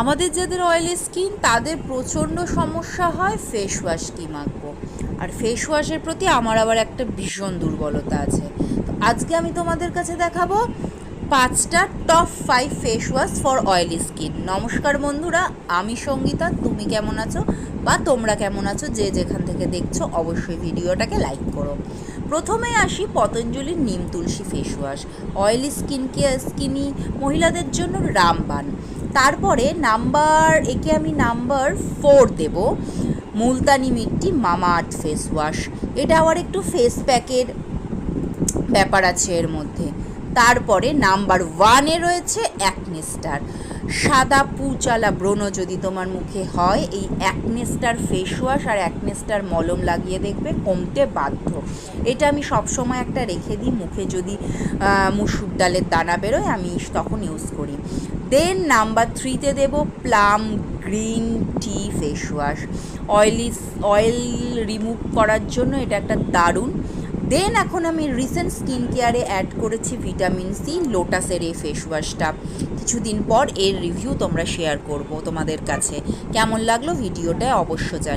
আমাদের যাদের oily skin তাদের প্রচণ্ড সমস্যা হয় ফেস ওয়াশ কী মাখবো। আর ফেস ওয়াশের প্রতি আমার আবার একটা ভীষণ দুর্বলতা আছে। তো আজকে আমি তোমাদের কাছে দেখাবো 5টা top 5 face wash for oily skin. নমস্কার বন্ধুরা, আমি সঙ্গীতা। তুমি কেমন আছো বা তোমরা কেমন আছো যে যেখান থেকে দেখছো অবশ্যই ভিডিওটাকে লাইক করো। প্রথমে আসি পতঞ্জলির Neem Tulsi face wash, oily skinny মহিলাদের জন্য রামবান। তারপরে একে আমি নাম্বার 4 দেব, Multani Mitti Mamaearth face wash. এটা আবার একটু ফেস প্যাকের ব্যাপার আছে এর মধ্যে। তারপরে নাম্বার 1-এ রয়েছে অ্যাকনে স্টার। সাদা পুচালা ব্রণ যদি তোমার মুখে হয়, এই অ্যাকনে স্টার ফেস ওয়াশ আর অ্যাকনে স্টার মলম লাগিয়ে দেখবে কমতে বাধ্য। এটা আমি সবসময় একটা রেখে দিই, মুখে যদি মুসুর ডালের দানা বেরোয় আমি তখন ইউজ করি। দেন নাম্বার 3-তে দেব Plum green tea face wash. Oil remove করার জন্য এটা একটা দারুণ। দেন এখন আমি রিসেন্ট স্কিন কেয়ারে অ্যাড করেছি ভিটামিন সি লোটাসের এই ফেস ওয়াশটা। কিছুদিন পর এর রিভিউ তোমরা শেয়ার করব তোমাদের কাছে। কেমন লাগলো ভিডিওটা অবশ্য জানি।